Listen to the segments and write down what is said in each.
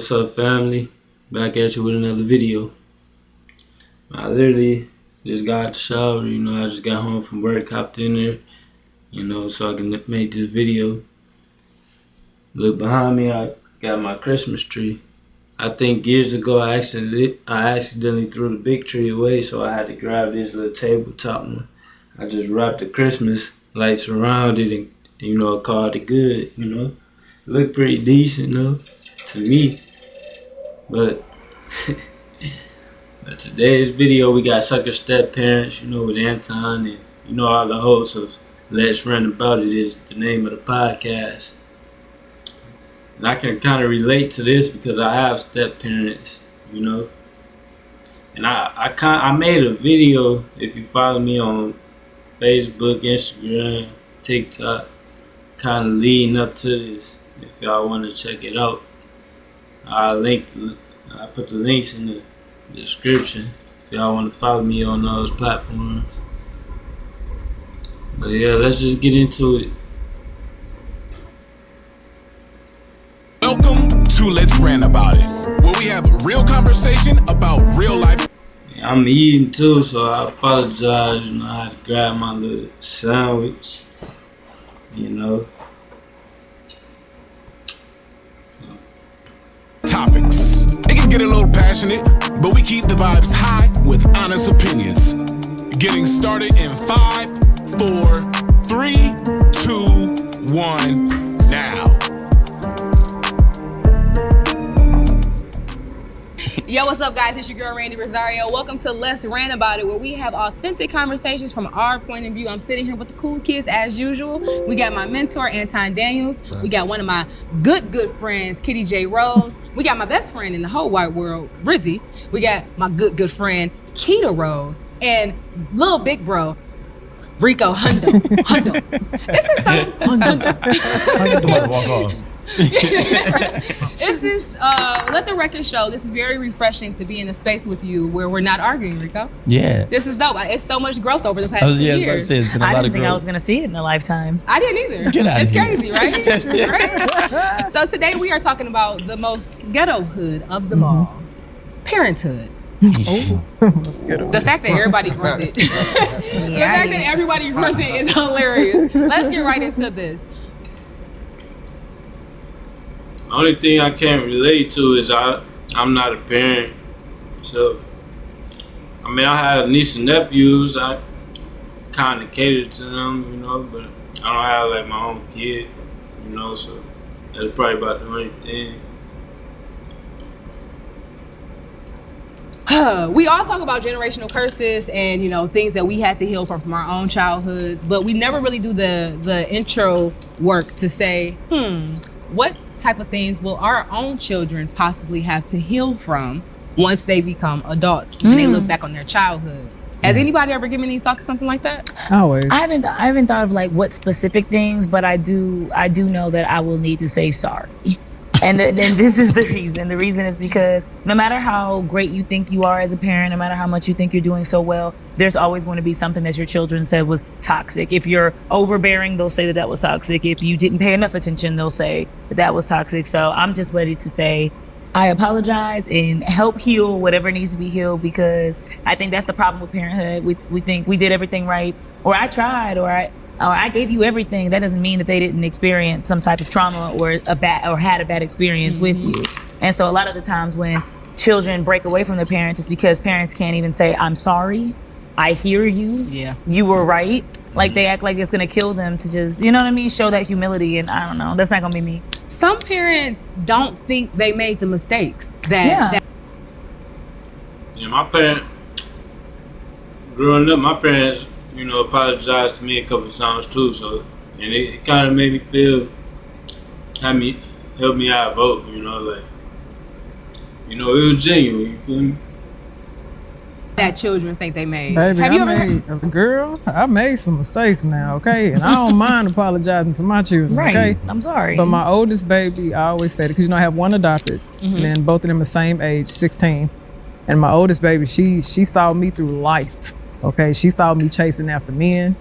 What's up, family? Back at you with another video. I literally just got out the shower, I just got home from work, hopped in there, so I can make this video. Look behind me, I got my Christmas tree. I think years ago I accidentally threw the big tree away, so I had to grab this little tabletop one. I just wrapped the Christmas lights around it and, called it good, It looked pretty decent, to me. But today's video, we got Sucker Step Parents, with Anton, and all the hosts of Let's Rant About It is the name of the podcast. And I can kind of relate to this because I have step parents, And I made a video, if you follow me on Facebook, Instagram, TikTok, kind of leading up to this. If y'all want to check it out, I put the links in the description if y'all want to follow me on those platforms. But yeah, let's just get into it. Welcome to Let's Rant About It, where we have a real conversation about real life. I'm eating too, so I apologize. I had to grab my little sandwich, Topics. It can get a little passionate, but we keep the vibes high with honest opinions. Getting started in 5, 4, 3, 2, 1, now. Yo, what's up, guys? It's your girl, Randy Rosario. Welcome to Let's Rant About It, where we have authentic conversations from our point of view. I'm sitting here with the cool kids as usual. We got my mentor, Anton Daniels. We got one of my good friends, Kitty J. Rose. We got my best friend in the whole wide world, Rizzy. We got my good friend, Keita Rose. And little big bro, Rico Hundo. This is so Hundo. This is let the record show, this is very refreshing to be in a space with you where we're not arguing, Rico. Yeah. This is dope. It's so much growth over the past 2 years. It's been a I lot didn't of think growth. I was gonna see it in a lifetime. I didn't either. Get out It's of here. crazy, right? Right? So today we are talking about the most ghetto-hood of them all. Parenthood. The fact that everybody runs it. The fact that everybody runs it is hilarious. Let's get right into this. The only thing I can't relate to is I'm not a parent. So, I have niece and nephews. I kind of cater to them, but I don't have like my own kid, so that's probably about the only thing. We all talk about generational curses and things that we had to heal from our own childhoods, but we never really do the intro work to say, what type of things will our own children possibly have to heal from once they become adults when they look back on their childhood? Has anybody ever given any thought to something like that? Always. I haven't thought of like what specific things, but I do know that I will need to say sorry. And then this is the reason. The reason is because no matter how great you think you are as a parent, no matter how much you think you're doing so well, there's always going to be something that your children said was toxic. If you're overbearing, they'll say that was toxic. If you didn't pay enough attention, they'll say that was toxic. So I'm just ready to say I apologize and help heal whatever needs to be healed, because I think that's the problem with parenthood. We think we did everything right, or I tried, or I gave you everything. That doesn't mean that they didn't experience some type of trauma or had a bad experience with you. And so a lot of the times when children break away from their parents, it's because parents can't even say, I'm sorry, I hear you, you were right. Like they act like it's gonna kill them to just, show that humility. And I don't know, that's not gonna be me. Some parents don't think they made the mistakes that my parents, growing up, my parents, apologized to me a couple of times too, so, and it kind of made me feel, help me out vote, it was genuine, you feel me? that children think they made. Baby, Have you ever heard? Girl, I made some mistakes now, okay? And I don't mind apologizing to my children, Right. okay? I'm sorry. But my oldest baby, I always say that, because I have one adopted, and then both of them the same age, 16. And my oldest baby, she saw me through life, okay? She saw me chasing after men.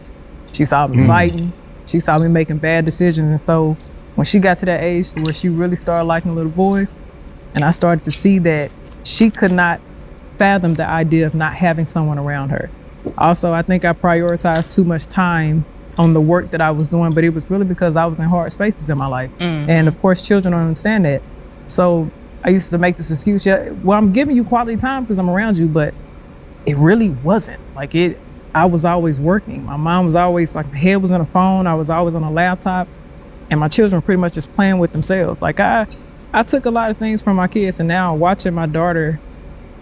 She saw me fighting. She saw me making bad decisions. And so when she got to that age where she really started liking little boys, And I started to see that she could not fathom the idea of not having someone around her. Also, I think I prioritized too much time on the work that I was doing, but it was really because I was in hard spaces in my life. And of course, children don't understand that. So I used to make this excuse, well, I'm giving you quality time because I'm around you, but it really wasn't. I was always working. My mom was always my head was on a phone. I was always on a laptop, and my children were pretty much just playing with themselves. I took a lot of things from my kids, and now watching my daughter,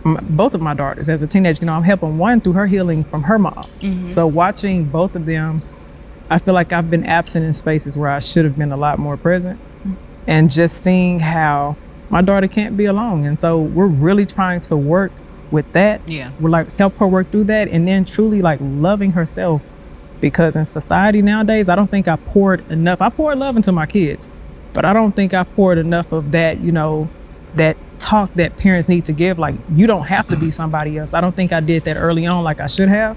both of my daughters as a teenager, I'm helping one through her healing from her mom. So watching both of them, I feel like I've been absent in spaces where I should have been a lot more present, and just seeing how my daughter can't be alone. And so we're really trying to work with that. We're help her work through that, and then truly loving herself, because in society nowadays, I don't think I poured enough. I poured love into my kids, but I don't think I poured enough of that, that talk that parents need to give. You don't have to be somebody else. I don't think I did that early on like I should have.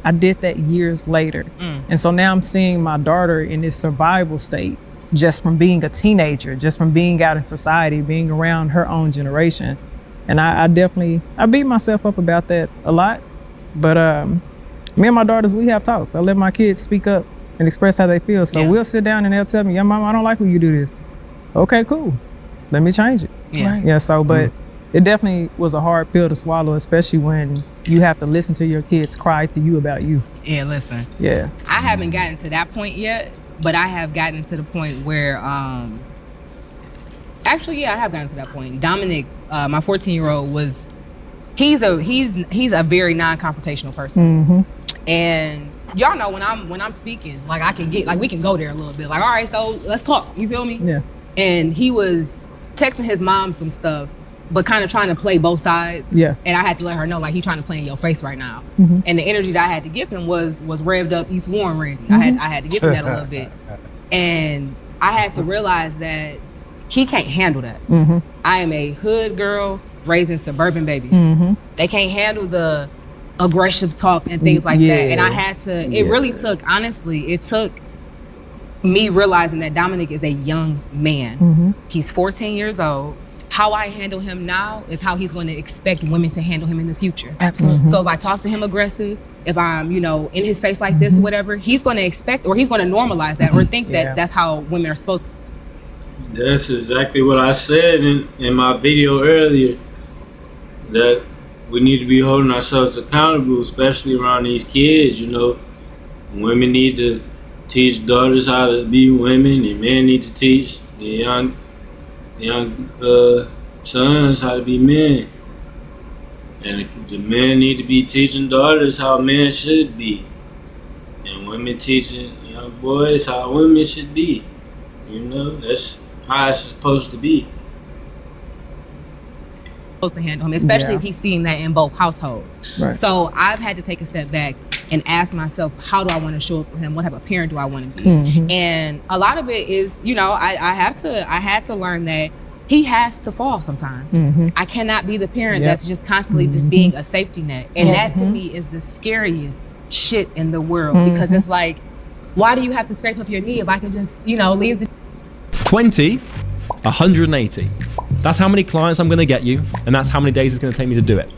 I did that years later. And so now I'm seeing my daughter in this survival state, just from being a teenager, just from being out in society, being around her own generation. And I beat myself up about that a lot. But me and my daughters, we have talks. I let my kids speak up and express how they feel. So we'll sit down and they'll tell me, yeah, mama, I don't like when you do this. Okay, cool. Let me change it. But it definitely was a hard pill to swallow, especially when you have to listen to your kids cry to you about you. Yeah, listen. Yeah. I haven't gotten to that point yet, but I have gotten to the point where, I have gotten to that point. Dominic, my 14-year-old, he's a very non-confrontational person. And y'all know when I'm speaking, I can get, we can go there a little bit. All right, so let's talk. You feel me? Yeah. And he was texting his mom some stuff, but kind of trying to play both sides. Yeah. And I had to let her know, he trying to play in your face right now. And the energy that I had to give him was revved up East Warren ready. I had to give him that a little bit. And I had to realize that he can't handle that. I am a hood girl raising suburban babies. They can't handle the aggressive talk and things like that. And I had to, it really took, honestly, it took me realizing that Dominic is a young man. He's 14 years old. How I handle him now is how he's going to expect women to handle him in the future. Absolutely. So if I talk to him aggressive, if I'm, in his face like this or whatever, he's going to expect, or he's going to normalize that, or think that that's how women are supposed to. That's exactly what I said in my video earlier, that we need to be holding ourselves accountable, especially around these kids. Women need to teach daughters how to be women, and men need to teach the young sons how to be men. And the men need to be teaching daughters how men should be, and women teaching young boys how women should be. That's how it's supposed to be. Supposed to handle him, especially if he's seeing that in both households. Right. So I've had to take a step back and ask myself, how do I want to show up for him? What type of parent do I want to be? And a lot of it is, I had to learn that he has to fall sometimes. I cannot be the parent that's just constantly just being a safety net. And that to me is the scariest shit in the world, because it's why do you have to scrape up your knee if I can just, leave the 20, 180. That's how many clients I'm going to get you, and that's how many days it's going to take me to do it.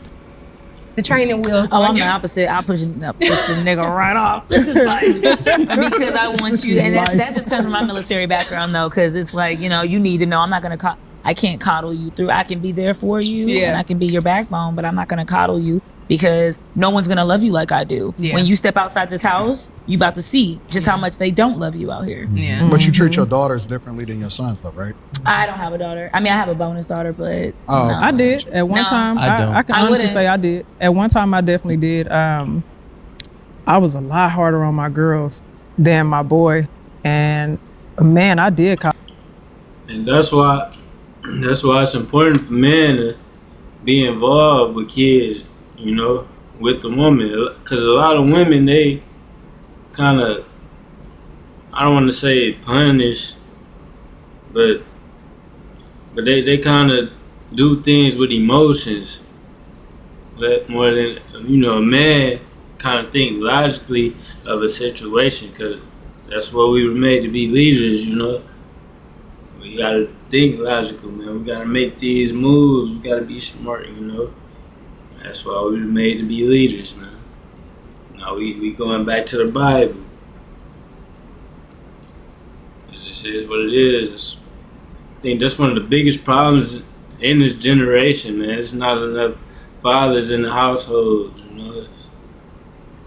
the training wheels. Oh, I'm the opposite. I push the nigga right off. This is because I want you, and that just comes from my military background though, because it's you need to know I'm not gonna. I can't coddle you through. I can be there for you, and I can be your backbone, but I'm not gonna coddle you because no one's gonna love you like I do. Yeah. When you step outside this house, you about to see just how much they don't love you out here. Yeah. But you treat your daughters differently than your sons, though, right? I don't have a daughter. I mean, I have a bonus daughter, but no. I did at one time. I can honestly say I did. At one time, I definitely did. I was a lot harder on my girls than my boy, and man, I did. And that's why it's important for men to be involved with kids, with the woman. Because a lot of women, they kind of, I don't want to say punish, but they kind of do things with emotions. More than, a man kind of think logically of a situation, because that's what we were made to be, leaders, We gotta think logical, man. We gotta make these moves. We gotta be smart, you know. That's why we were made to be leaders, man. Now we going back to the Bible. It just is what it is. I think that's one of the biggest problems in this generation, man. It's not enough fathers in the households, you know. It's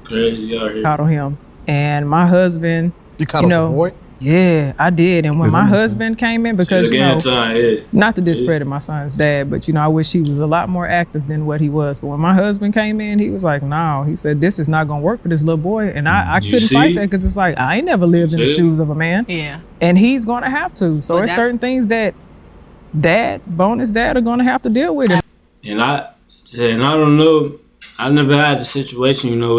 crazy out here. Coddle him. And my husband, You coddled the boy? yeah, I did. And when my husband came in, because Time, not to discredit my son's dad, but I wish he was a lot more active than what he was. But when my husband came in, he was like, no, he said, this is not gonna work for this little boy. And I couldn't fight that, because it's like, I ain't never lived in the shoes of a man. Yeah. And he's gonna have to. So there's certain things that bonus dad are gonna have to deal with. And I don't know, I never had a situation, you know,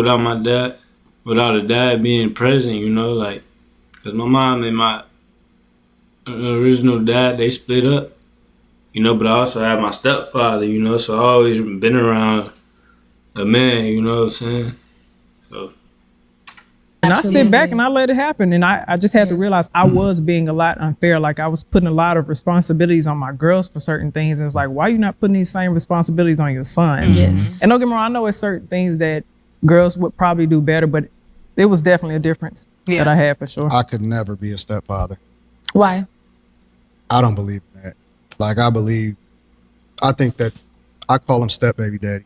without a dad being present, you know, like, because my mom and my original dad, they split up, you know, but I also had my stepfather, you know, so I always been around a man, you know what I'm saying? So. And I sit back and I let it happen. And I just had to realize I was being a lot unfair. Like, I was putting a lot of responsibilities on my girls for certain things. And it's like, why are you not putting these same responsibilities on your son? Yes. And don't get me wrong, I know it's certain things that girls would probably do better, but it was definitely a difference that I had for sure. I could never be a stepfather. Why? I don't believe in that. Like, I think that I call him step baby daddy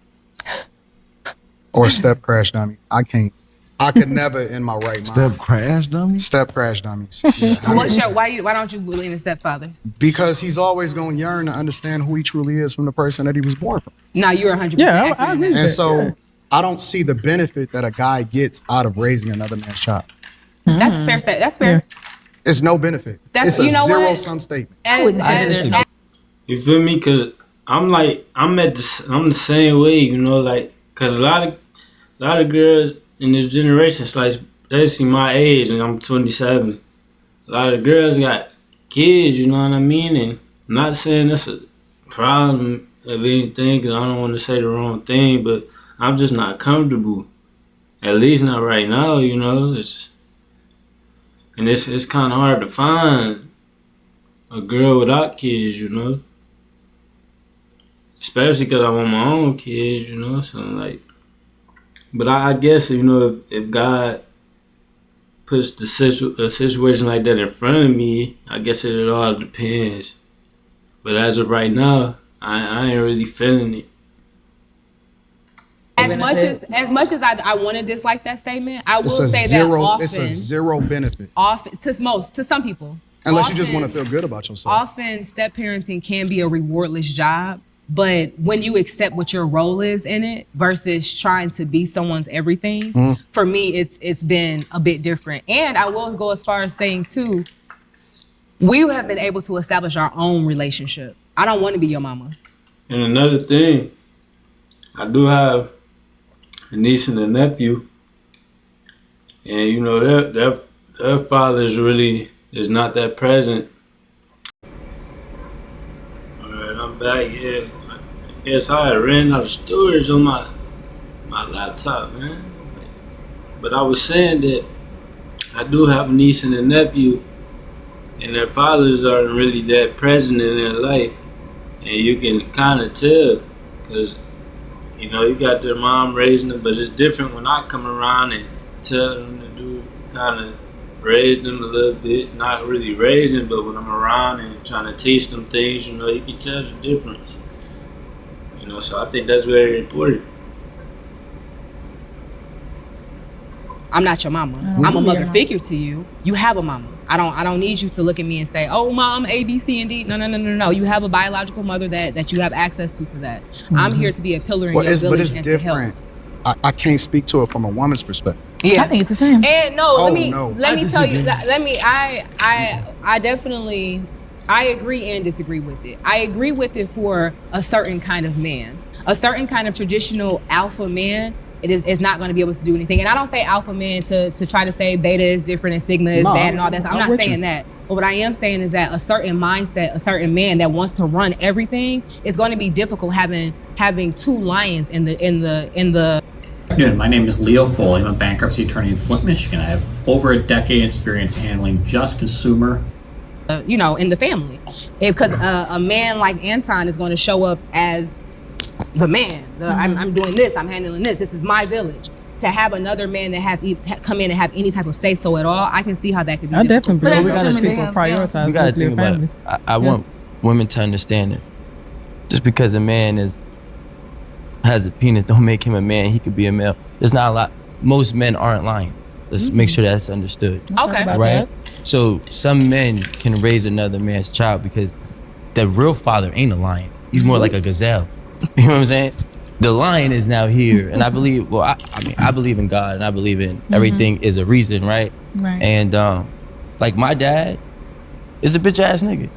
or step crash dummy. I could never in my right mind. Step crash dummies? Step crash dummies. Yeah. Why don't you believe in stepfathers? Because he's always going to yearn to understand who he truly is from the person that he was born from. No, you're 100% Yeah, I accurate in agree. that. And so I don't see the benefit that a guy gets out of raising another man's child. That's fair. That's fair. It's no benefit. That's- it's a you know what? zero-sum statement. I wouldn't say there's no. You feel me? Cause I'm the same way, you know, like, cause a lot of girls in this generation, it's like, they see my age and I'm 27. A lot of girls got kids, you know what I mean? And I'm not saying that's a problem of anything, cause I don't want to say the wrong thing, but I'm just not comfortable. At least not right now, you know. It's kind of hard to find a girl without kids, you know. Especially because I want my own kids, you know. So like, but I guess, you know, if God puts a situation like that in front of me, I guess it all depends. But as of right now, I ain't really feeling it. As much as I want to dislike that statement, I will say that often. It's a zero benefit. Often, to some people. Unless you just want to feel good about yourself. Often, step parenting can be a rewardless job, but when you accept what your role is in it versus trying to be someone's everything, for me, it's been a bit different. And I will go as far as saying too, we have been able to establish our own relationship. I don't want to be your mama. And another thing, I do have a niece and a nephew, and you know their fathers really is not that present. All right, I'm back. Yeah, I guess I ran out of storage on my laptop, man. But I was saying that I do have a niece and a nephew, and their fathers aren't really that present in their life, and you can kind of tell, because you know, you got their mom raising them, but it's different when I come around and tell them to do, kind of raise them a little bit. Not really raise them, but when I'm around and trying to teach them things, you know, you can tell the difference. You know, so I think that's very important. I'm not your mama. I'm a mother figure to you. You have a mama. I don't need you to look at me and say, oh, mom, A, B, C, and D. No. You have a biological mother that you have access to for that. I'm here to be a pillar in your village but it's and different. to help. I can't speak to it from a woman's perspective. Yeah, I think it's the same. And let me tell you. I definitely agree and disagree with it. I agree with it for a certain kind of man, a certain kind of traditional alpha man. It's not going to be able to do anything. And I don't say alpha man to try to say beta is different and sigma is bad and all that. I'm not saying that. But what I am saying is that a certain mindset, a certain man that wants to run everything, is going to be difficult having two lions in the. My name is Leo Foley. I'm a bankruptcy attorney in Flint, Michigan. I have over a decade experience handling just consumer in the family. Because a man like Anton is going to show up as the man. I'm doing this. I'm handling this. This is my village. To have another man that has come in and have any type of say so at all, I can see how that could be. I definitely But believe that's we gotta assuming people they have- prioritize We gotta nuclear think about families. it. I want women to understand it. Just because a man has a penis, don't make him a man. He could be a male. There's not a lot. Most men aren't lying. Let's make sure that's understood. Let's talk about Right? that. So some men can raise another man's child because the real father ain't a lion. He's more like a gazelle. You know what I'm saying? The lion is now here, and I believe. Well, I believe in God, and I believe in everything is a reason, right? Right. And like my dad is a bitch ass nigga.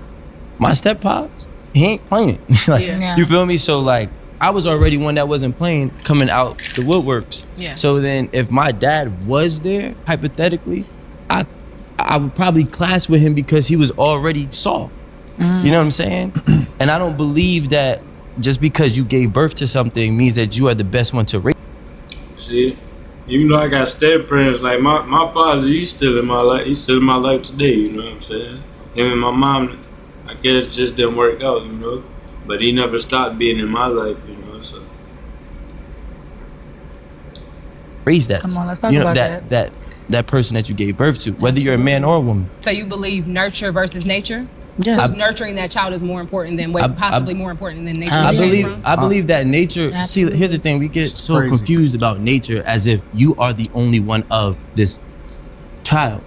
My step pops, he ain't playing. Like, Yeah. you feel me? So like, I was already one that wasn't playing, coming out the woodworks. Yeah. So then, if my dad was there, hypothetically, I would probably clash with him because he was already soft. You know what I'm saying? And I don't believe that just because you gave birth to something means that you are the best one to raise. See, even though I got step-parents, like my father, he's still in my life. He's still in my life today. You know what I'm saying? Him and my mom, I guess, just didn't work out. You know, but he never stopped being in my life. You know, so. Raise that. Come on, let's talk about that person that you gave birth to, whether you're a man or a woman. So you believe nurture versus nature? Yes. Because nurturing that child is more important than possibly more important than nature. I believe that nature. Absolutely. See, here's the thing: we get so crazy. confused about nature as if you are the only one of this child.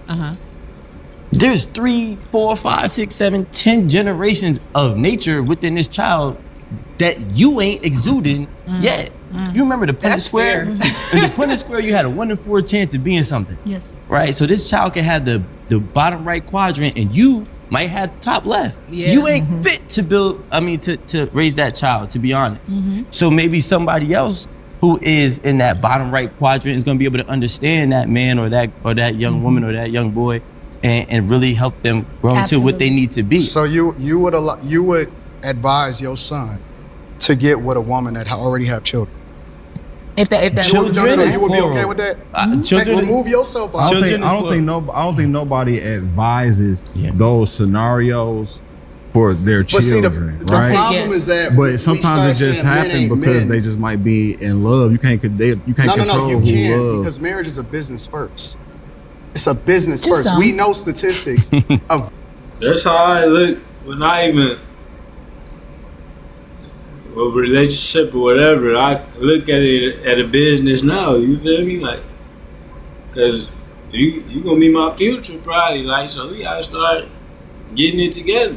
There's 3, 4, 5, 6, 7, 10 generations of nature within this child that you ain't exuding yet. You remember the Punnett That's Square? In the Punnett Square, you had a 1 in 4 chance of being something. Yes. Right? So this child can have the bottom right quadrant, and you might have top left. Yeah. You ain't fit to to raise that child, to be honest. So maybe somebody else who is in that bottom right quadrant is gonna be able to understand that man or that young woman or that young boy and really help them grow into what they need to be. So you would advise your son to get with a woman that already have children. If that Children No, is you would be plural. okay with that? Children is- Remove yourself I out. don't Children think nobody advises Yeah. those scenarios for their But see, children, the right? problem Yes. is that But sometimes it just happens because they just might be in love. You can't control you who can't love. because marriage is a business first. It's a business To first. some. We know statistics of That's how I look when I even, well, relationship or whatever, I look at it at a business now, you feel me? Like, cause you gonna be my future probably, like, so we gotta start getting it together.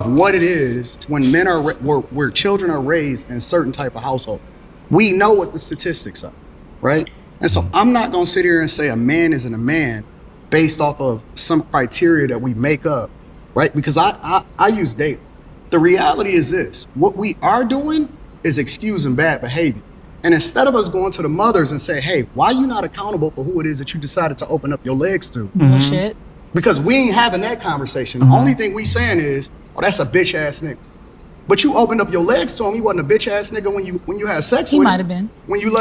what it is when men are where children are raised in certain type of household. We know what the statistics are, right? And so I'm not gonna sit here and say a man isn't a man based off of some criteria that we make up, right? Because I use data. The reality is this: what we are doing is excusing bad behavior. And instead of us going to the mothers and say, hey, why are you not accountable for who it is that you decided to open up your legs to? bullshit. Because we ain't having that conversation. The only thing we saying is, oh, that's a bitch ass nigga. But you opened up your legs to him. He wasn't a bitch ass nigga when you had sex He with might him. have been. When you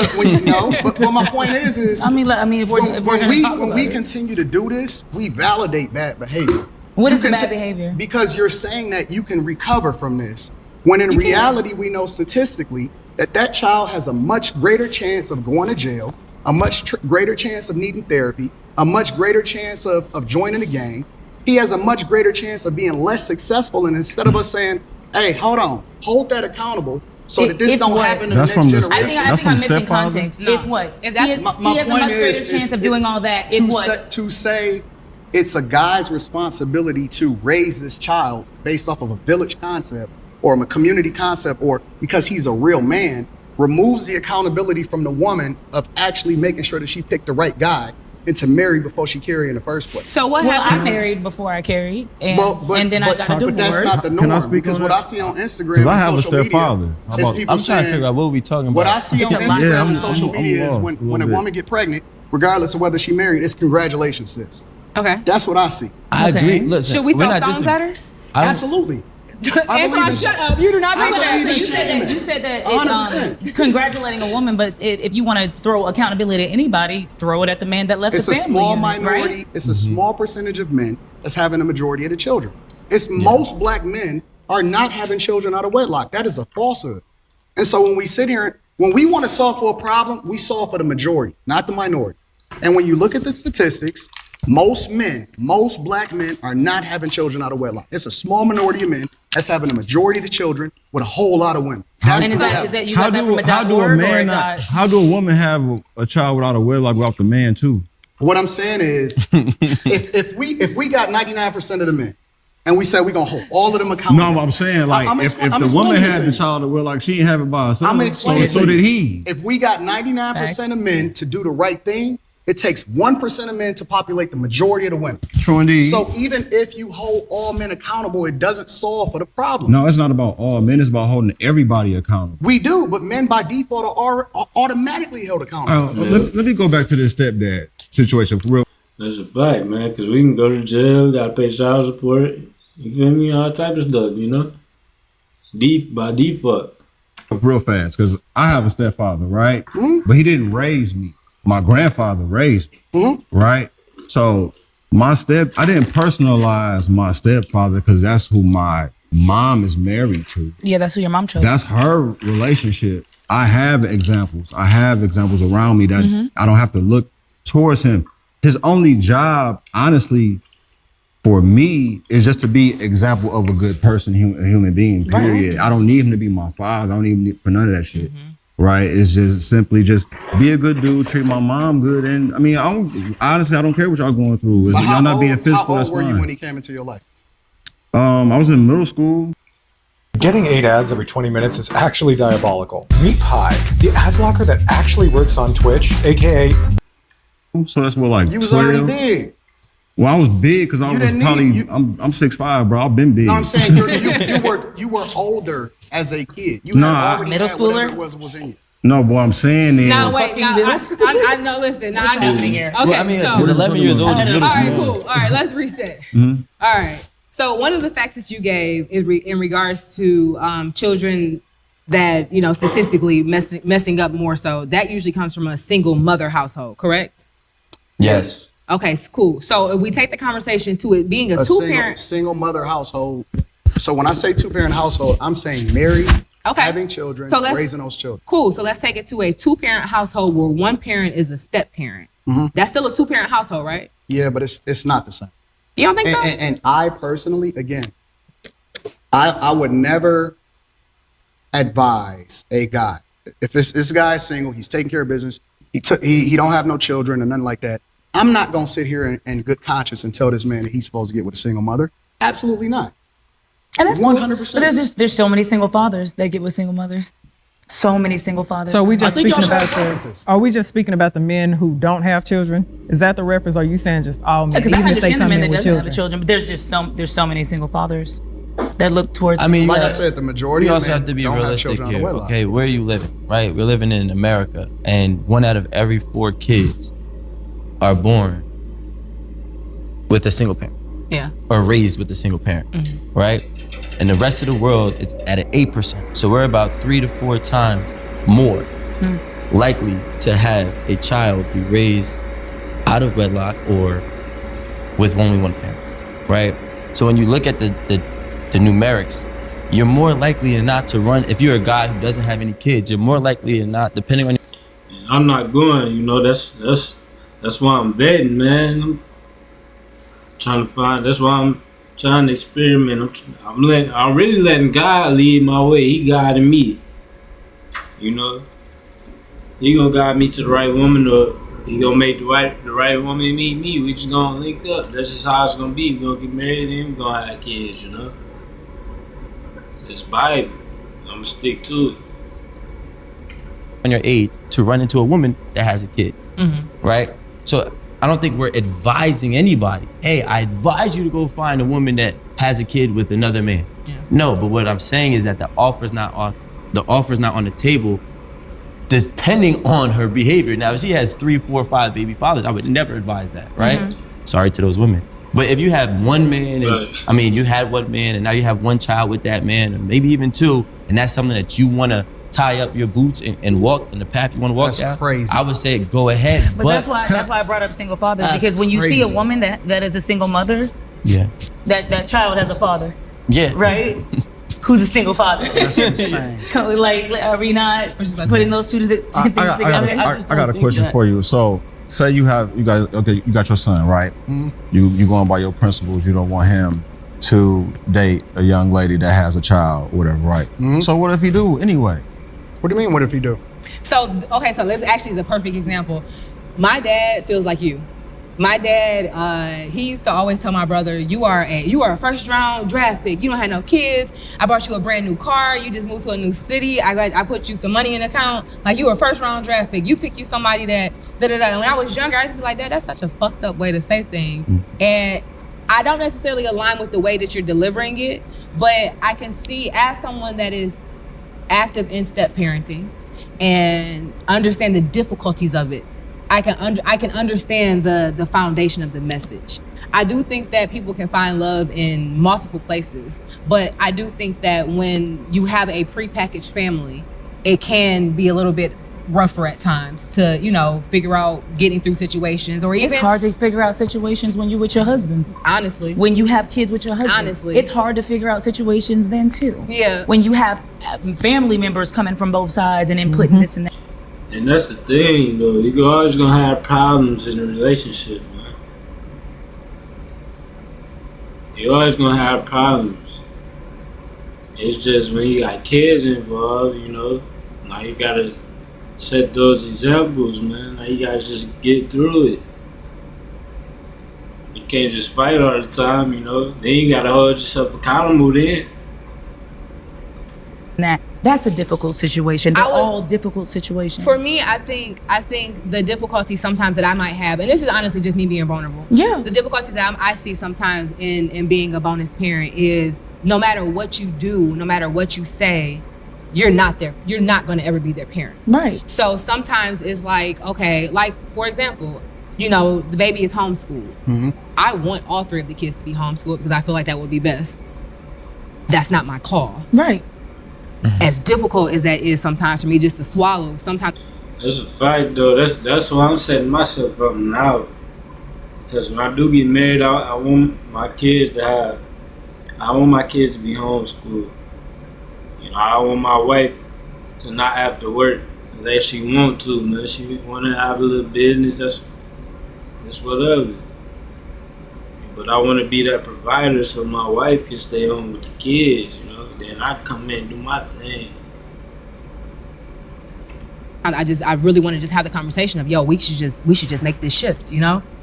know. But my point is I mean, if we're when gonna talk we about it. continue to do this, we validate bad behavior. What You is the can bad behavior? Because you're saying that you can recover from this, when in reality we know statistically that child has a much greater chance of going to jail, a much greater chance of needing therapy, a much greater chance of joining a gang. He has a much greater chance of being less successful. And instead of us saying, hey, hold that accountable so that this If don't what? happen to the That's next from the generation. I think That's I'm from missing stepfather? context. No. If what? If that's- he has My a much point greater is, chance of doing all that. If what? To say it's a guy's responsibility to raise this child based off of a village concept or a community concept, or because he's a real man, removes the accountability from the woman of actually making sure that she picked the right guy and to marry before she carried in the first place. So what Well, I happens? married before I carried, and then I but got a divorce. that's not the Can I norm, speak because on what that? I see on Instagram Because I and have a social media stepfather. is people I'm trying to saying, figure out what we talking about. what I see on It's a lot. Instagram Yeah, and social I'm media is lost when a little a bit. woman get pregnant, regardless of whether she married, it's congratulations, sis. Okay. That's what I see. I Okay. agree. Listen, Should we we're throw not stones at her? I don't- Absolutely. Antoine, shut up. You do not I believe that. believe in You said that 100%. congratulating a woman, but if you want to throw accountability at anybody, throw it at the man that left It's the a family small unit, minority. right? It's a small percentage of men that's having the majority of the children. Most black men are not having children out of wedlock. That is a falsehood. And so when we sit here, when we want to solve for a problem, we solve for the majority, not the minority. And when you look at the statistics, most black men are not having children out of wedlock. It's a small minority of men that's having the majority of the children with a whole lot of women. That's And the is reality. that you got that from a how do a woman have a child without a wedlock without the man too? What I'm saying is, if we got 99% of the men, and we said we're gonna hold all of them accountable. No, I'm saying like if the woman explaining it had to the you. child, well, like she didn't have it by herself. I'm explaining. So did he. If we got 99% of men to do the right thing, it takes 1% of men to populate the majority of the women. True indeed. So even if you hold all men accountable, it doesn't solve for the problem. No, it's not about all men. It's about holding everybody accountable. We do, but men by default are automatically held accountable. Let me go back to this stepdad situation for real. That's a fact, man, because we can go to jail, we got to pay child support, you feel me, all type of stuff, you know, by default. Real fast, because I have a stepfather, right? Mm-hmm. But he didn't raise me. My grandfather raised me, Mm-hmm. right? So I didn't personalize my stepfather because that's who my mom is married to. Yeah, that's who your mom chose. That's her relationship. I have examples around me that I don't have to look towards him. His only job, honestly, for me, is just to be example of a good person, a human being, period. Right. I don't need him to be my father. I don't even need for none of that shit. Right? It's just simply just be a good dude, treat my mom good. And I mean, I don't care what y'all going through. Y'all not being physical, that's fine. How old were you when he came into your life? I was in middle school. Getting 8 ads every 20 minutes is actually diabolical. Meet Pi, the ad blocker that actually works on Twitch, aka... So that's what, like, you was 12? already big. Well, I was big because I'm 6'5", bro. I've been big. No, I'm saying you were older as a kid. You had already middle had schooler was in you. No, what I'm saying is... No, wait, I know, listen. What's happening here? Okay, well, I mean, so... he's 11 years old, he's middle All school. right, cool. All right, let's reset. All right. So one of the facts that you gave is in regards to children that, you know, statistically messing up more so, that usually comes from a single mother household, correct? Yes. Okay, cool. So if we take the conversation to it being a two-parent... single mother household. So when I say two-parent household, I'm saying married, having children, raising those children. Cool. So let's take it to a two-parent household where one parent is a step-parent. That's still a two-parent household, right? Yeah, but it's not the same. You don't think so? And I personally, again, I would never advise a guy, if this guy is single, he's taking care of business, he don't have no children and nothing like that, I'm not gonna sit here in good conscience and tell this man that he's supposed to get with a single mother. Absolutely not. And that's 100%. But there's so many single fathers that get with single mothers. So many single fathers. So we just I think speaking y'all should about have preferences. are we just speaking about the men who don't have children? Is that the reference? Or are you saying just all men? Because I even if they understand the come men in that with doesn't have children, but there's so many single fathers that look towards. I mean, like I said, the majority you of also men have to be don't have realistic children out of here. wedlock. Okay, where are you living? Right, we're living in America, and 1 out of every 4 kids are born with a single parent. Yeah. Or raised with a single parent, right? And the rest of the world, it's at an 8%. So we're about 3 to 4 times more likely to have a child be raised out of wedlock or with only one parent, right? So when you look at the numerics, you're more likely than not to run. If you're a guy who doesn't have any kids, you're more likely than not, depending on. I'm not going, you know. That's why I'm vetting, man. I'm trying to find. That's why I'm trying to experiment. I'm really letting God lead my way. He guiding me. You know, he gonna guide me to the right woman, or he gonna make the right woman meet me. We just gonna link up. That's just how it's gonna be. We gonna get married and we gonna have kids. You know, it's Bible. I'm gonna stick to it. On your age to run into a woman that has a kid, right? So I don't think we're advising anybody, hey, I advise you to go find a woman that has a kid with another man. Yeah. No, but what I'm saying is that the offer's not on the table depending on her behavior. Now, if she has 3, 4, 5 baby fathers, I would never advise that, right? Sorry to those women. But if you have one man, and, you had one man and now you have one child with that man, or maybe even two, and that's something that you want to tie up your boots and walk in the path you want to walk down, crazy. I would say go ahead. But that's why I brought up single fathers, because when you see a woman that is a single mother, that child has a father. Yeah. Right? Who's a single father? That's insane. Like, are we not putting those two things together? I got a question for you. So, say you got your son, right? Mm-hmm. You going by your principles. You don't want him to date a young lady that has a child, or whatever, right? Mm-hmm. So what if he do anyway? What do you mean? What if he do? So this actually is a perfect example. My dad feels like you. My dad, he used to always tell my brother, you are a first round draft pick. You don't have no kids. I bought you a brand new car. You just moved to a new city. I put you some money in the account. Like, you were a first round draft pick. You pick you somebody that da-da-da. When I was younger, I used to be like, Dad, that's such a fucked up way to say things. And I don't necessarily align with the way that you're delivering it, but I can see, as someone that is active in step parenting and understand the difficulties of it, I can understand the foundation of the message. I do think that people can find love in multiple places, but I do think that when you have a prepackaged family, it can be a little bit rougher at times to, figure out getting through situations, or even— It's hard to figure out situations when you're with your husband. Honestly. When you have kids with your husband. Honestly. It's hard to figure out situations then too. Yeah. When you have family members coming from both sides and then putting this and that. And that's the thing, though. You're always gonna have problems in a relationship, man. You're always gonna have problems. It's just when you got kids involved, now you gotta set those examples, man. Now you gotta just get through it. You can't just fight all the time, Then you gotta hold yourself accountable then. That's a difficult situation. They're all difficult situations. For me, I think the difficulty sometimes that I might have, and this is honestly just me being vulnerable. Yeah. The difficulties that I see sometimes in being a bonus parent is, no matter what you do, no matter what you say, you're not going to ever be their parent. Right. So sometimes it's like, okay, like, for example, the baby is homeschooled. Mm-hmm. I want all three of the kids to be homeschooled because I feel like that would be best. That's not my call. Right. Mm-hmm. As difficult as that is sometimes for me just to swallow, sometimes. That's a fact, though. That's why I'm setting myself up now. Because when I do get married, I want my kids to be homeschooled. I want my wife to not have to work unless she want to, man. She want to have a little business. That's whatever. But I want to be that provider so my wife can stay home with the kids, Then I come in and do my thing. I really want to just have the conversation of, we should just make this shift,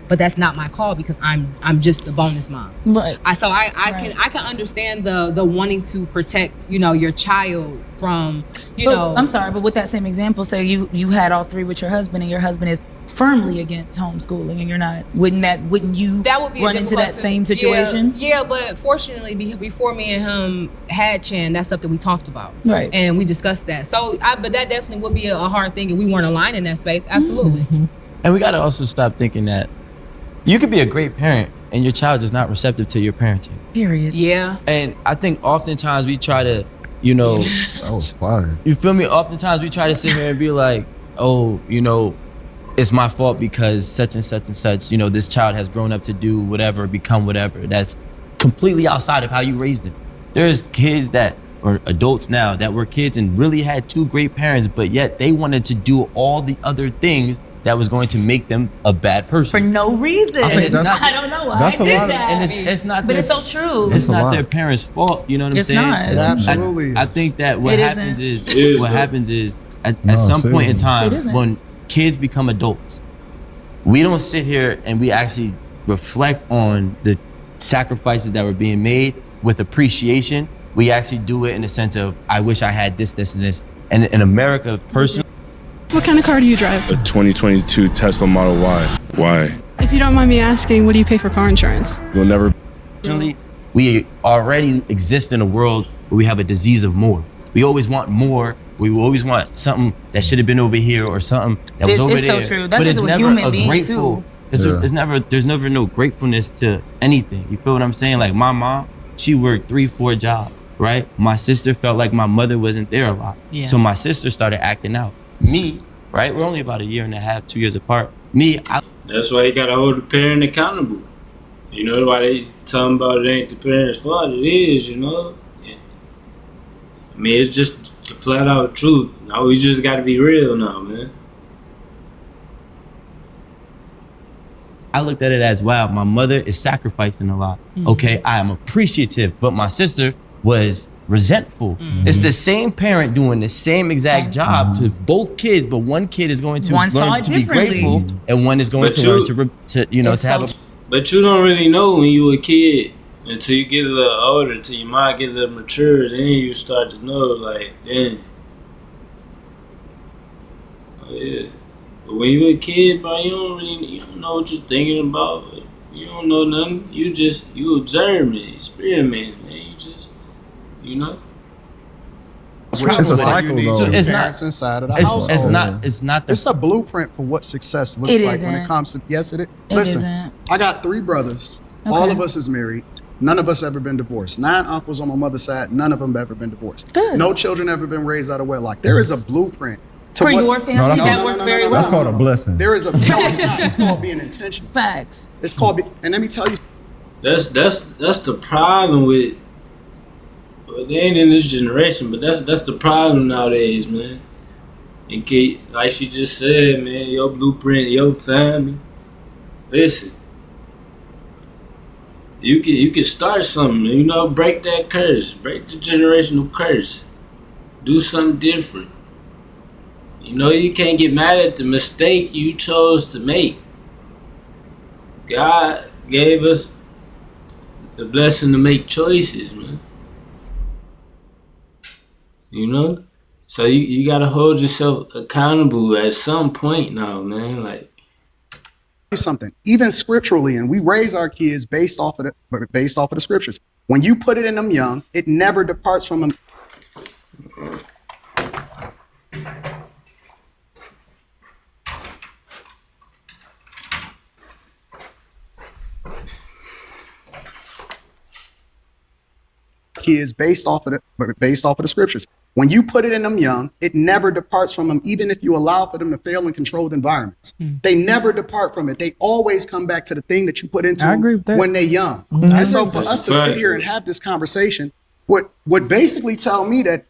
But that's not my call because I'm just the bonus mom. Right. I can understand the wanting to protect, your child from, I'm sorry, but with that same example, say you had all three with your husband and your husband is firmly against homeschooling and you're not, wouldn't you run into that same situation? Yeah, but fortunately before me and him had Chan, that's stuff that we talked about. Right. And we discussed that. So but that definitely would be a hard thing if we weren't aligned in that space. Absolutely. Mm-hmm. And we gotta also stop thinking that you could be a great parent and your child is not receptive to your parenting. Period. Yeah. And I think oftentimes we try to, that was fire. You feel me? Oftentimes we try to sit here and be like, it's my fault because such and such and such, this child has grown up to do whatever, become whatever. That's completely outside of how you raised them. There's kids or adults now that were kids and really had two great parents, but yet they wanted to do all the other things that was going to make them a bad person. For no reason. I don't know why I did that. And it's not but it's so true. It's not their parents' fault, you know what I'm saying? It's not. It absolutely I think that what happens is at some point in time when kids become adults, we don't sit here and we actually reflect on the sacrifices that were being made with appreciation. We actually do it in the sense of, I wish I had this, this, and this. And in America, personally, what kind of car do you drive? A 2022 Tesla Model Y. Why? If you don't mind me asking, what do you pay for car insurance? You'll never. We already exist in a world where we have a disease of more. We always want more. We always want something that should have been over here or something that was over there. It's so true. That's just what human beings do. There's never no gratefulness to anything. You feel what I'm saying? Like my mom, she worked 3-4 jobs, right? My sister felt like my mother wasn't there a lot. Yeah. So my sister started acting out. Me, right? We're only about 1.5 years, 2 years apart. That's why you gotta hold the parent accountable. You know why they talking about it ain't the parent's fault? It is, you know. Yeah. I mean, it's just the flat out truth. Now we just gotta be real now, man. I looked at it as, wow, my mother is sacrificing a lot. Okay, I am appreciative, but my sister was resentful. It's the same parent doing the same exact job to both kids, but one kid is going to learn to be grateful, and one is going to learn to have a. But you don't really know when you a kid until you get a little older, until your mind get a little mature, then you start to know, like, damn. Oh, yeah. But when you a kid, bro, you don't know what you're thinking about. You don't know nothing. You observe it, experiment, man. You just, you know. It's a cycle, though. It's Parents inside of the household. It's not. It's a blueprint for what success looks like when it comes to. Yes, it is. Listen, I got 3 brothers. Okay. All of us is married. None of us ever been divorced. 9 uncles on my mother's side. None of them ever been divorced. Good. No children ever been raised out of wedlock. There is a blueprint for your family. That worked very well. That's called a blessing. There is a. No, it's not. It's called being intentional. Facts. It's called. And let me tell you. That's the problem with. Well, they ain't in this generation, but that's the problem nowadays, man. And Kate, like she just said, man, your blueprint, your family. Listen, you can start something, you know, break that curse, break the generational curse, do something different. You know, you can't get mad at the mistake you chose to make. God gave us the blessing to make choices, man. You know? So you gotta hold yourself accountable at some point now, man. Like something, even scripturally, and we raise our kids based off of the scriptures. When you put it in them young, it never departs from them. Kids based off of the scriptures. When you put it in them young, it never departs from them, even if you allow for them to fail in controlled environments. They never depart from it. They always come back to the thing that you put into them when they're young. And so for us to sit here and have this conversation would basically tell me that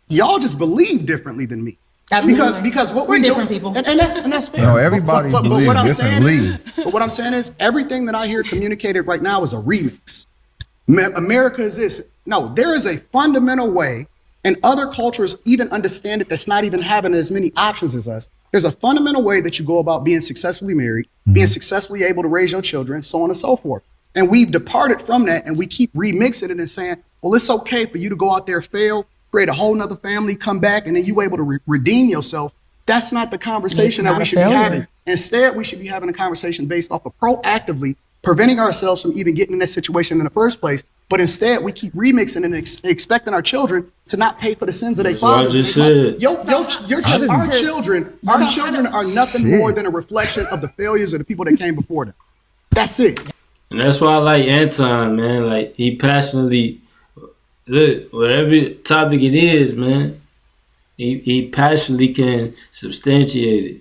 y'all just believe differently than me. Absolutely. Because what we're we different do, people. And that's fair. No, everybody believes what I'm differently. what I'm saying is everything that I hear communicated right now is a remix. America is this. No, there is a fundamental way, and other cultures even understand it, that's not even having as many options as us. There's a fundamental way that you go about being successfully married, being successfully able to raise your children, so on and so forth. And we've departed from that, and we keep remixing it and saying, well, it's okay for you to go out there, fail, create a whole nother family, come back, and then you able to redeem yourself. That's not the conversation that we should be having. Instead, we should be having a conversation based off of proactively preventing ourselves from even getting in this situation in the first place. But instead, we keep remixing and expecting our children to not pay for the sins of their fathers. Our children are nothing more than a reflection of the failures of the people that came before them. That's it. And that's why I like Anton, man. Like, he passionately, look, whatever topic it is, man, he passionately can substantiate it.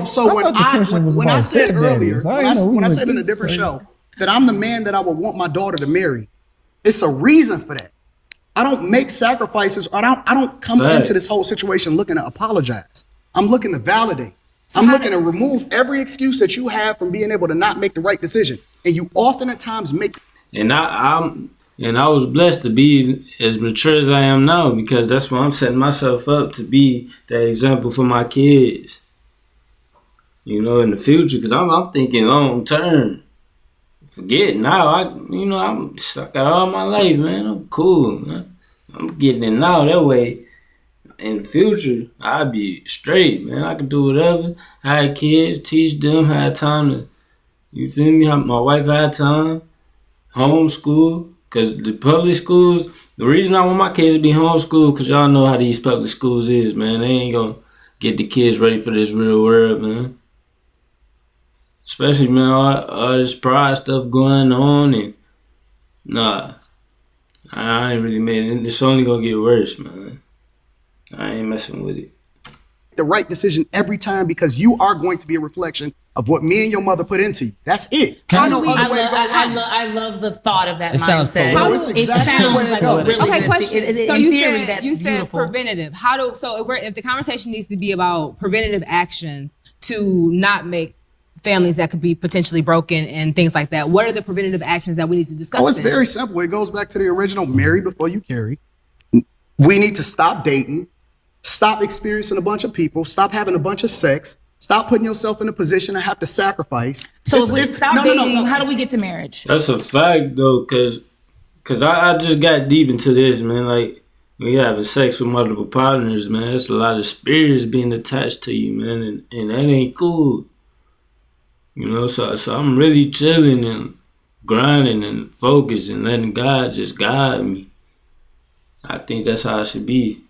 So when I said earlier, when I said in a different show that I'm the man that I would want my daughter to marry, it's a reason for that. I don't make sacrifices, or I don't come into this whole situation looking to apologize. I'm looking to validate. I'm looking to remove every excuse that you have from being able to not make the right decision. And you often at times make. And I was blessed to be as mature as I am now, because that's why I'm setting myself up to be that example for my kids, you know, in the future. Because I'm thinking long term. Forget now. I got all my life, man. I'm cool, man. I'm getting it now. That way, in the future, I'll be straight, man. I can do whatever. I had kids, teach them, had time to, you feel me? My wife had time, homeschool. Because the public schools, the reason I want my kids to be homeschooled, because y'all know how these public schools is, man. They ain't gonna get the kids ready for this real world, man. Especially, man, all this pride stuff going on, and nah, I ain't really made it. It's only gonna get worse, man. I ain't messing with it. The right decision every time, because you are going to be a reflection of what me and your mother put into you. That's it. I love the thought of that It sounds mindset. poetic. No, it's exactly the way it like goes. a really Okay, good question. thing. So In you theory, said that's you said beautiful. preventative. If the conversation needs to be about preventative actions to not make families that could be potentially broken and things like that, what are the preventative actions that we need to discuss? Oh, it's then? very simple. It goes back to the original marry before you carry. We need to stop dating, stop experiencing a bunch of people, stop having a bunch of sex, stop putting yourself in a position to have to sacrifice. So if we stop dating, how do we get to marriage? That's a fact, though, cause I just got deep into this, man. Like, when you're having sex with multiple partners, man, there's a lot of spirits being attached to you, man, and that ain't cool. You know, so I'm really chilling and grinding and focused and letting God just guide me. I think that's how it should be.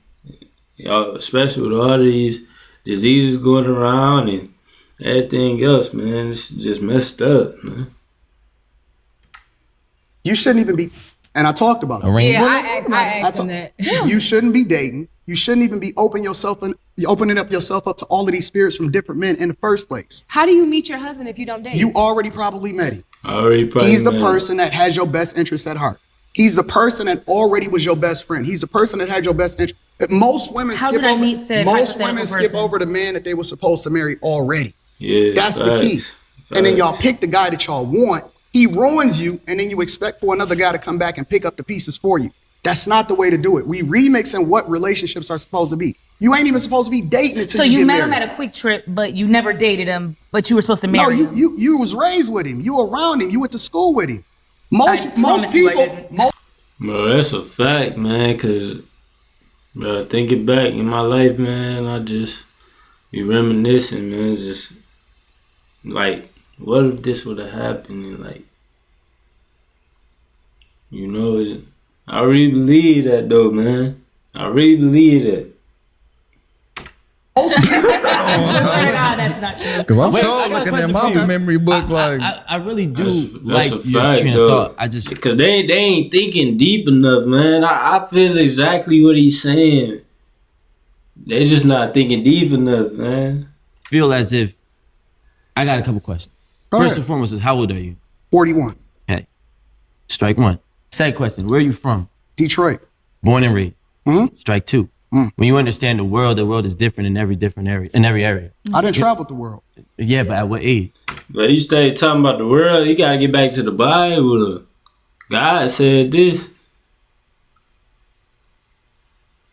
Especially with all these diseases going around and everything else, man. It's just messed up, man. You shouldn't even be, and I talked about it. Yeah, I asked him that. You shouldn't be dating. You shouldn't even be opening up yourself up to all of these spirits from different men in the first place. How do you meet your husband if you don't date? You already probably met him. Probably He's the met person that has your best interests at heart. He's the person that already was your best friend. He's the person that had your best interest. Most women How skip did I over. meet said Most women hypothetical skip person? over the man that they were supposed to marry already. Yeah, That's the key. And then y'all pick the guy that y'all want. He ruins you, and then you expect for another guy to come back and pick up the pieces for you. That's not the way to do it. We remixing what relationships are supposed to be. You ain't even supposed to be dating until So you you get met married. him at a quick trip, but you never dated him, but you were supposed to marry him. No, you was raised with him. You were around him. You went to school with him. Most promise you I people. Bro, that's a fact, man, because, bro, thinking back in my life, man, I just be reminiscing, man, just, like, what if this would have happened, and, like, you know, I really believe that, though, man. I really believe that. That's not true. Because I'm Wait, I so got a looking at question my for you. memory book like. I really do That's like a your fact, train though. of thought. I just Because they ain't thinking deep enough, man. I feel exactly what he's saying. They just not thinking deep enough, man. feel as if I got a couple questions. Go First ahead. and foremost is how old are you? 41. Okay. Strike one. Second question, where are you from? Detroit. Born and raised. Mm-hmm. Strike two. When you understand the world is different in every area. I didn't travel the world. Yeah, but at what age? But you stay talking about the world, you gotta get back to the Bible. God said this.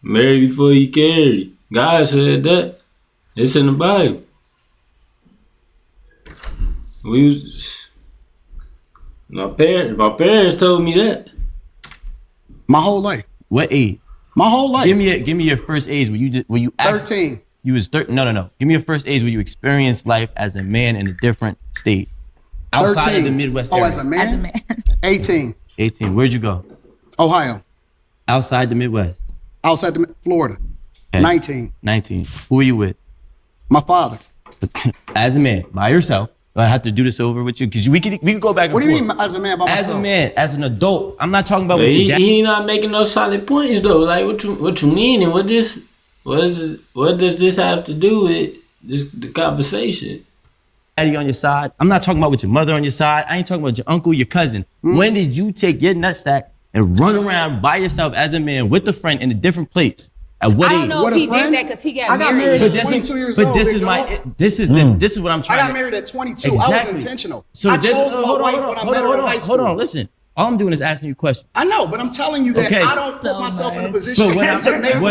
Marry before you carry. God said that. It's in the Bible. My parents told me that. My whole life. What age? My whole life. Give me your first age where you 13. You was 13. No. Give me your first age where you experienced life as a man in a different state. Outside 13. of the Midwest Oh, area. as a man? As a man. 18. 18. Where'd you go? Ohio. Outside the Midwest. Outside the Florida. Okay. 19. 19. Who were you with? My father. As a man, by yourself. I have to do this over with you because we could go back and What do you forth. mean as a man by As myself? a man, as an adult. I'm not talking about But what your dad. he not making no solid points though. Like what you mean and what does this have to do with the conversation? Daddy on your side. I'm not talking about with your mother on your side. I ain't talking about your uncle, your cousin. When did you take your nutsack and run around by yourself as a man with a friend in a different place? At what I age? don't know What if a he friend? did that because he got I got married. married at 22 years old. This big is dog. this is what I'm I trying got to. married at 22. I Exactly. was intentional. So I this- chose my hold on, wife hold when I on, met her hold in on, high school. Hold on, listen. All I'm doing is asking you questions. I know, but I'm telling you that Okay. I don't So put myself in a much. position So what I'm to make trying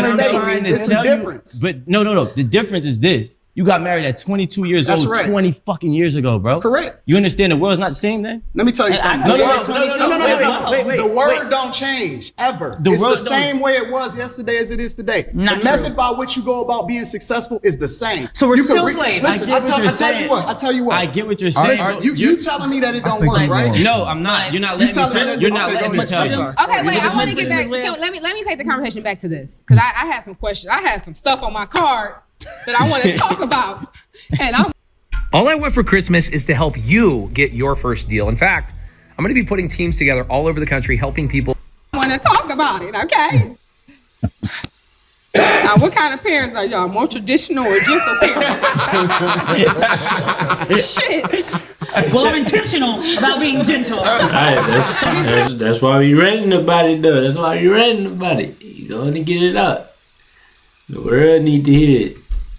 mistakes. to There's tell a you, difference. but no. The difference is this. You got married at 22 years That's old, right. 20 fucking years ago, bro. Correct. You understand the world's not the same then? Let me tell you something. No. Wait, Wait. The word don't change ever. The It's word the same way it was yesterday as it is today. Not the true. method by which you go about being successful is the same. So we're You can still slaves. Listen, I get what you're I tell saying. you what. I tell you what. I get what you're saying. Listen, you telling me that it don't think work, I'm right? going. No, I'm not. You're not You letting me telling me tell. that- You're not okay, letting go me ahead. tell I'm you. sorry. Okay, wait. I want to get back. Well- Let me take the conversation back to this because I had some questions. I had some stuff on my card that I want to talk about. And all I want for Christmas is to help you get your first deal. In fact, I'm going to be putting teams together all over the country, helping people. I want to talk about it, okay? Now, what kind of parents are y'all? More traditional or gentle parents? Shit. Well, I'm intentional about being gentle. That's why we ranting about it, though. That's why we ranting about it. You going to get it out. The world need to hear it.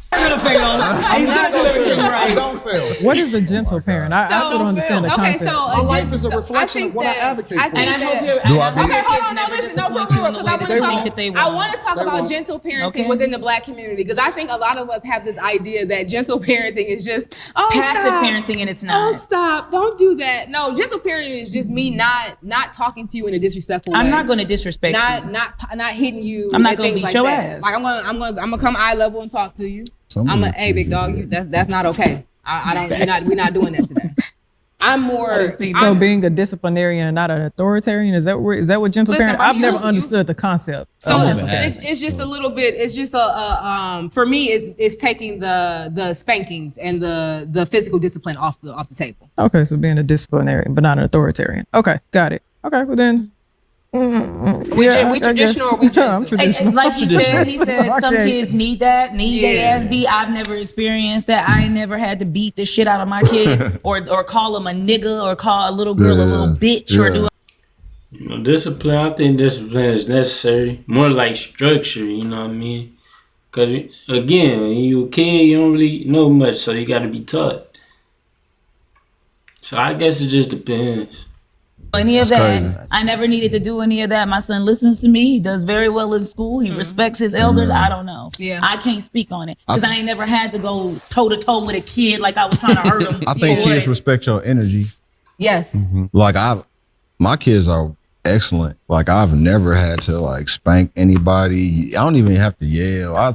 I'm gonna fail. He's gonna do everything right. Don't fail. What is a gentle parent? I still don't understand the concept. My life is a reflection of what I advocate for. Okay, hold on, no, listen, no, I want to talk about gentle parenting within the Black community, because I think a lot of us have this idea that gentle parenting is just passive parenting, and it's not. Oh, stop! Don't do that. No, gentle parenting is just me not talking to you in a disrespectful way. I'm not going to disrespect you. Not hitting you. I'm not going to beat your ass. Like I'm gonna come eye level and talk to you. Hey, big dog, that's not okay. I don't. We're not doing that today. I'm more. So being a disciplinarian and not an authoritarian, is that what gentle parent? I've never understood the concept. So it's just a little bit. It's just for me, it's taking the spankings and the physical discipline off the table. Okay, so being a disciplinarian but not an authoritarian. Okay, got it. Okay, well then. We traditional or we gentle? I'm traditional. Like he said some kids need their ass beat. I've never experienced that. I ain't never had to beat the shit out of my kid or call him a nigga or call a little girl a little bitch or do. Discipline. I think discipline is necessary. More like structure. You know what I mean? Because again, when you a kid, you don't really know much, so you got to be taught. So I guess it just depends. Any of that. Crazy. I never needed to do any of that. My son listens to me. He does very well in school. He respects his elders. I don't know. Yeah. I can't speak on it because I ain't never had to go toe to toe with a kid like I was trying to hurt him. I think kids respect your energy. Yes. Mm-hmm. Like my kids are excellent. Like I've never had to like spank anybody. I don't even have to yell. I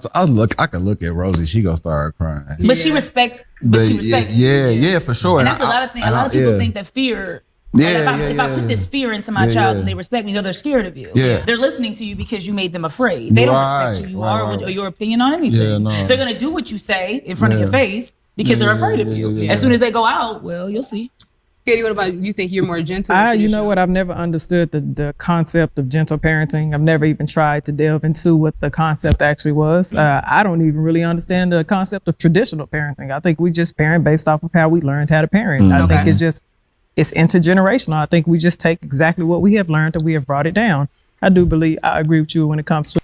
can look at Rosie. She gonna start crying. But she respects. Yeah, for sure. And that's a lot of things. A lot of people think that fear. If I put this fear into my child and they respect me, they're scared of you. Yeah. They're listening to you because you made them afraid. They don't respect who you are or your opinion on anything. They're going to do what you say in front of your face because they're afraid of you. As soon as they go out, well, you'll see. Katie, what about you? Think you're more gentle? You know what? I've never understood the concept of gentle parenting. I've never even tried to delve into what the concept actually was. I don't even really understand the concept of traditional parenting. I think we just parent based off of how we learned how to parent. I think it's intergenerational. I think we just take exactly what we have learned and we have brought it down. I agree with you when it comes to.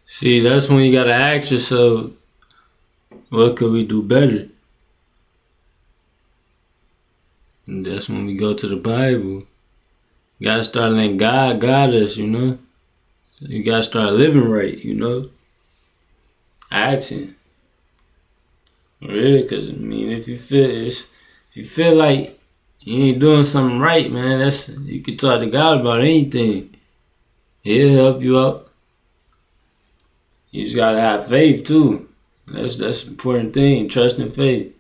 See, that's when you gotta ask yourself, what could we do better? And that's when we go to the Bible. You gotta start letting God guide us, you know? You gotta start living right, you know? Action. Really, because I mean, if you feel like you ain't doing something right, man, you can talk to God about anything. He'll help you out. You just gotta have faith too. That's the important thing. Trust and faith.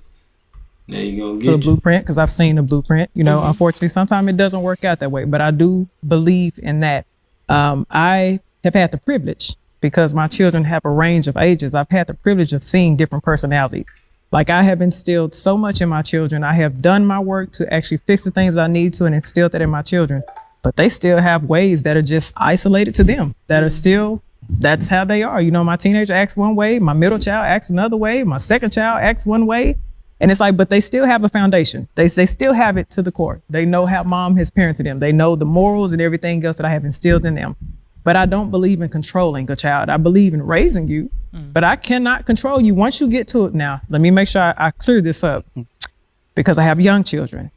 Now you gonna get the blueprint, because I've seen the blueprint. You know, unfortunately, sometimes it doesn't work out that way. But I do believe in that. I have had the privilege, because my children have a range of ages. I've had the privilege of seeing different personalities. Like I have instilled so much in my children. I have done my work to actually fix the things I need to and instill that in my children. But they still have ways that are just isolated to them, that are still, that's how they are. You know, my teenager acts one way, my middle child acts another way, my second child acts one way. And it's like, but they still have a foundation. They still have it to the core. They know how mom has parented them. They know the morals and everything else that I have instilled in them. But I don't believe in controlling a child. I believe in raising you, but I cannot control you once you get to it. Now, let me make sure I clear this up, because I have young children.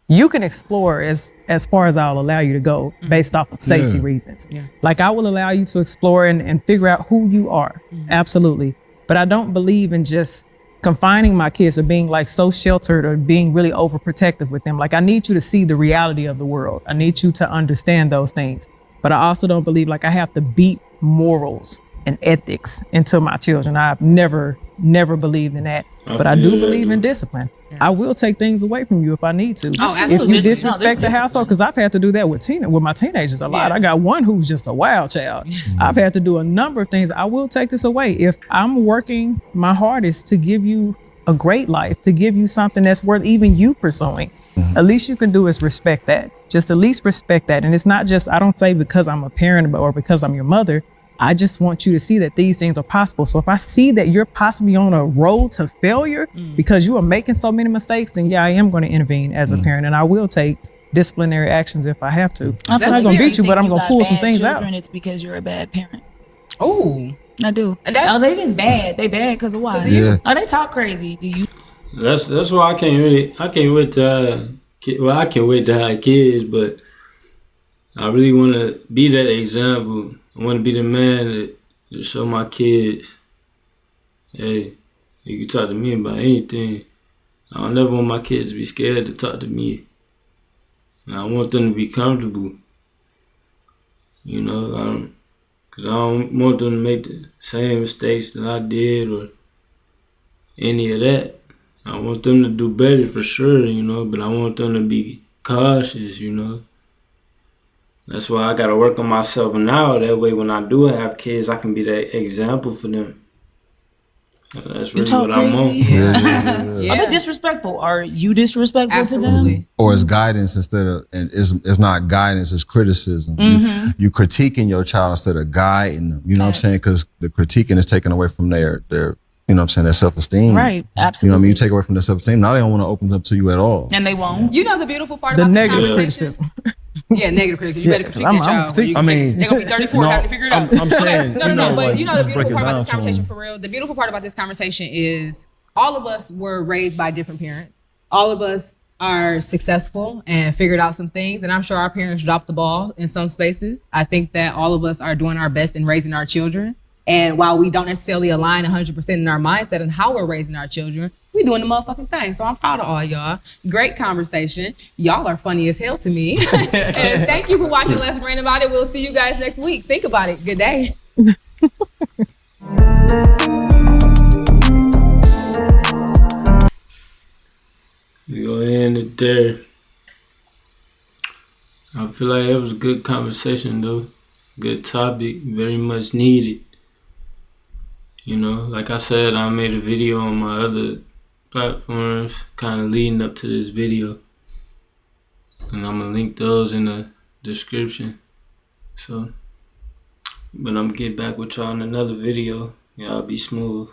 You can explore as far as I'll allow you to go based off of safety reasons. Yeah. Like I will allow you to explore and figure out who you are. Absolutely. But I don't believe in just confining my kids or being like so sheltered or being really overprotective with them. Like I need you to see the reality of the world. I need you to understand those things. But I also don't believe like I have to beat morals and ethics into my children. I've never never believed in that. But I do believe in discipline. I will take things away from you if I need to. Oh, If absolutely. you disrespect the household, because I've had to do that with my teenagers a lot. I got one who's just a wild child. I've had to do a number of things. I will take this away. If I'm working my hardest to give you a great life, to give you something that's worth even you pursuing, at least you can do is respect that. Just at least respect that. And it's not just, I don't say because I'm a parent or because I'm your mother. I just want you to see that these things are possible. So if I see that you're possibly on a road to failure because you are making so many mistakes, then yeah, I am going to intervene as a parent, and I will take disciplinary actions if I have to. I'm not going to beat you, but I'm going to pull some things out. It's because you're a bad parent. Oh, I do. Oh, they just bad. They bad because of why? Yeah. Oh, they talk crazy. Do you? That's why I can't wait to I can't wait to have kids, but I really want to be that example. I want to be the man that show my kids, hey, you can talk to me about anything. I don't never want my kids to be scared to talk to me. And I want them to be comfortable. You know, because I don't want them to make the same mistakes that I did or any of that. I want them to do better for sure, you know, but I want them to be cautious, you know. That's why I got to work on myself now. That way, when I do have kids, I can be that example for them. So that's really what I'm on. Yeah. Are they disrespectful? Are you disrespectful to them? Or it's guidance instead of, and it's not guidance, it's criticism. You critiquing your child instead of guiding them. You know what I'm saying? Because the critiquing is taken away from their you know what I'm saying, their self-esteem. Right, absolutely. You know what I mean? You take away from their self-esteem, now they don't want to open up to you at all. And they won't. You know the beautiful part The about negative this conversation? criticism. Yeah, negative criticism. You better critique that child. They're gonna be 34 having to figure it out. I'm saying, but you know the just break beautiful it part about down this to 'em. conversation for real. The beautiful part about this conversation is all of us were raised by different parents. All of us are successful and figured out some things, and I'm sure our parents dropped the ball in some spaces. I think that all of us are doing our best in raising our children. And while we don't necessarily align 100% in our mindset and how we're raising our children, we're doing the motherfucking thing. So I'm proud of all y'all. Great conversation. Y'all are funny as hell to me. And thank you for watching Let's Rant About It. We'll see you guys next week. Think about it. Good day. We go end it there. I feel like it was a good conversation though. Good topic, very much needed. You know, like I said, I made a video on my other platforms kind of leading up to this video. And I'm gonna link those in the description. So, but I'm gonna get back with y'all in another video. Y'all be smooth.